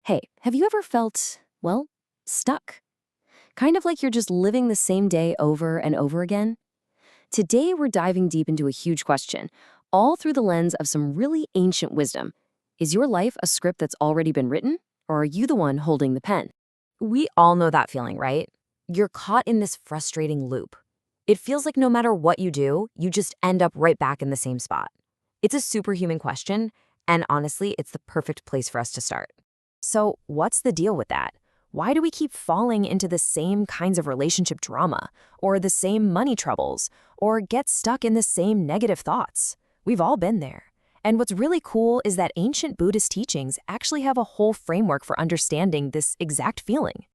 Hey, have you ever felt, well, stuck? Kind of like you're just living the same day over and over again? Today, we're diving deep into a huge question, all through the lens of some really ancient wisdom. Is your life a script that's already been written, or are you the one holding the pen? We all know that feeling, right? You're caught in this frustrating loop. It feels like no matter what you do, you just end up right back in the same spot. It's a superhuman question, and honestly, it's the perfect place for us to start. So, what's the deal with that? Why do we keep falling into the same kinds of relationship drama, or the same money troubles, or get stuck in the same negative thoughts? We've all been there. And what's really cool is that ancient Buddhist teachings actually have a whole framework for understanding this exact feeling.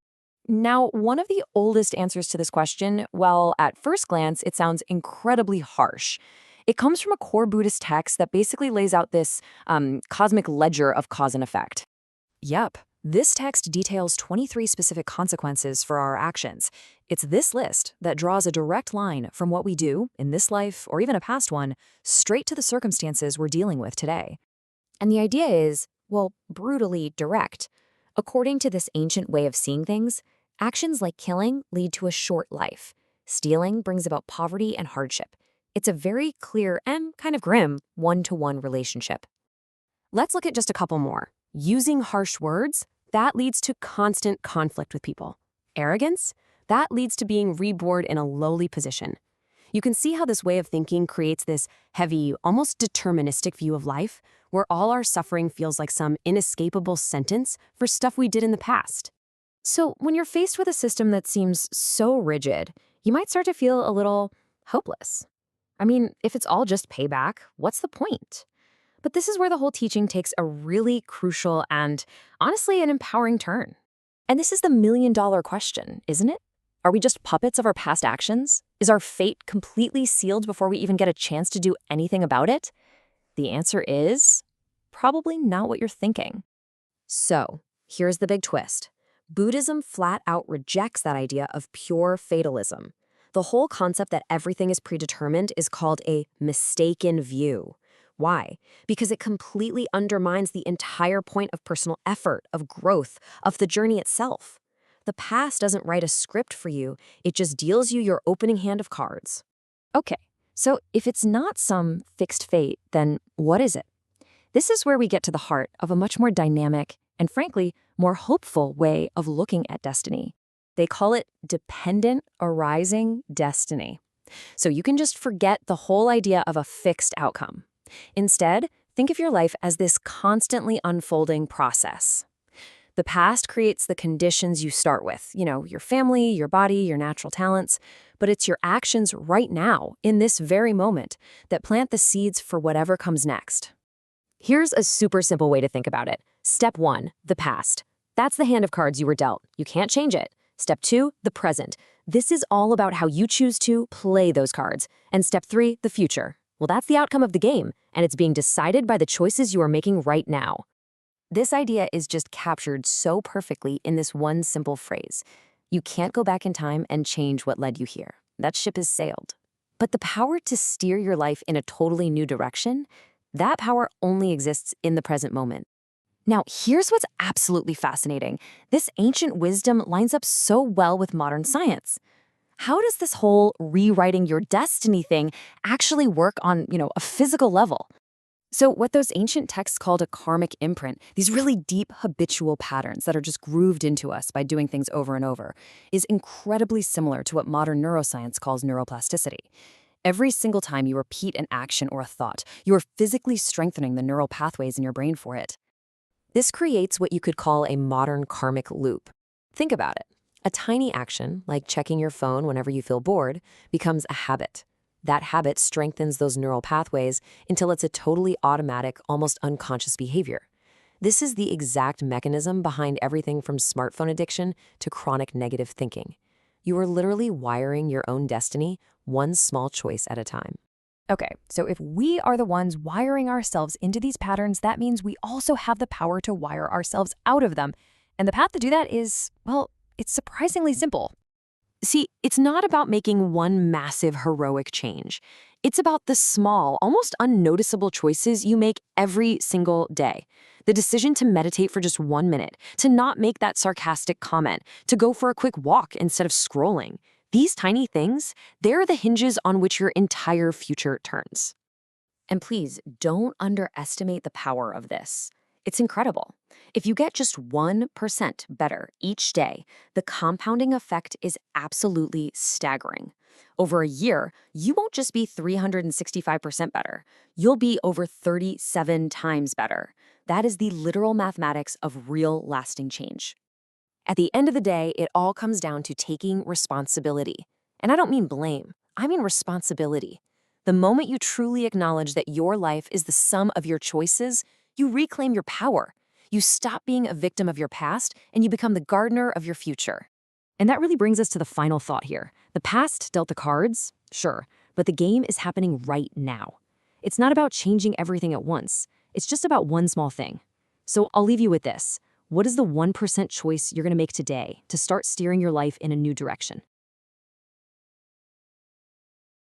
Now, one of the oldest answers to this question, well, at first glance, it sounds incredibly harsh. It comes from a core Buddhist text that basically lays out this cosmic ledger of cause and effect. Yep, this text details 23 specific consequences for our actions. It's this list that draws a direct line from what we do in this life or even a past one straight to the circumstances we're dealing with today. And the idea is, well, brutally direct. According to this ancient way of seeing things, actions like killing lead to a short life. Stealing brings about poverty and hardship. It's a very clear and kind of grim one-to-one relationship. Let's look at just a couple more. Using harsh words, that leads to constant conflict with people. Arrogance, that leads to being reborn in a lowly position. You can see how this way of thinking creates this heavy, almost deterministic view of life, where all our suffering feels like some inescapable sentence for stuff we did in the past. So when you're faced with a system that seems so rigid, you might start to feel a little hopeless. I mean, if it's all just payback, what's the point? But this is where the whole teaching takes a really crucial and, honestly, an empowering turn. And this is the million-dollar question, isn't it? Are we just puppets of our past actions? Is our fate completely sealed before we even get a chance to do anything about it? The answer is probably not what you're thinking. So, here's the big twist. Buddhism flat out rejects that idea of pure fatalism. The whole concept that everything is predetermined is called a mistaken view. Why? Because it completely undermines the entire point of personal effort, of growth, of the journey itself. The past doesn't write a script for you, it just deals you your opening hand of cards. Okay, so if it's not some fixed fate, then what is it? This is where we get to the heart of a much more dynamic and, frankly, more hopeful way of looking at destiny. They call it dependent arising destiny. So you can just forget the whole idea of a fixed outcome. Instead, think of your life as this constantly unfolding process. The past creates the conditions you start with, your family, your body, your natural talents, but it's your actions right now, in this very moment, that plant the seeds for whatever comes next. Here's a super simple way to think about it. Step 1, the past. That's the hand of cards you were dealt. You can't change it. Step 2, the present. This is all about how you choose to play those cards. And step 3, the future. Well, that's the outcome of the game, and it's being decided by the choices you are making right now. This idea is just captured so perfectly in this one simple phrase. You can't go back in time and change what led you here. That ship has sailed. But the power to steer your life in a totally new direction, that power only exists in the present moment. Now, here's what's absolutely fascinating. This ancient wisdom lines up so well with modern science. How does this whole rewriting your destiny thing actually work on, a physical level? So what those ancient texts called a karmic imprint, these really deep habitual patterns that are just grooved into us by doing things over and over, is incredibly similar to what modern neuroscience calls neuroplasticity. Every single time you repeat an action or a thought, you are physically strengthening the neural pathways in your brain for it. This creates what you could call a modern karmic loop. Think about it. A tiny action, like checking your phone whenever you feel bored, becomes a habit. That habit strengthens those neural pathways until it's a totally automatic, almost unconscious behavior. This is the exact mechanism behind everything from smartphone addiction to chronic negative thinking. You are literally wiring your own destiny, one small choice at a time. Okay, so if we are the ones wiring ourselves into these patterns, that means we also have the power to wire ourselves out of them. And the path to do that is, well, it's surprisingly simple. See, it's not about making one massive heroic change. It's about the small, almost unnoticeable choices you make every single day. The decision to meditate for just 1 minute, to not make that sarcastic comment, to go for a quick walk instead of scrolling. These tiny things, they're the hinges on which your entire future turns. And please, don't underestimate the power of this. It's incredible. If you get just 1% better each day, the compounding effect is absolutely staggering. Over a year, you won't just be 365% better. You'll be over 37 times better. That is the literal mathematics of real lasting change. At the end of the day, it all comes down to taking responsibility. And I don't mean blame, I mean responsibility. The moment you truly acknowledge that your life is the sum of your choices, you reclaim your power. You stop being a victim of your past and you become the gardener of your future. And that really brings us to the final thought here. The past dealt the cards, sure, but the game is happening right now. It's not about changing everything at once. It's just about one small thing. So I'll leave you with this. What is the 1% choice you're going to make today to start steering your life in a new direction?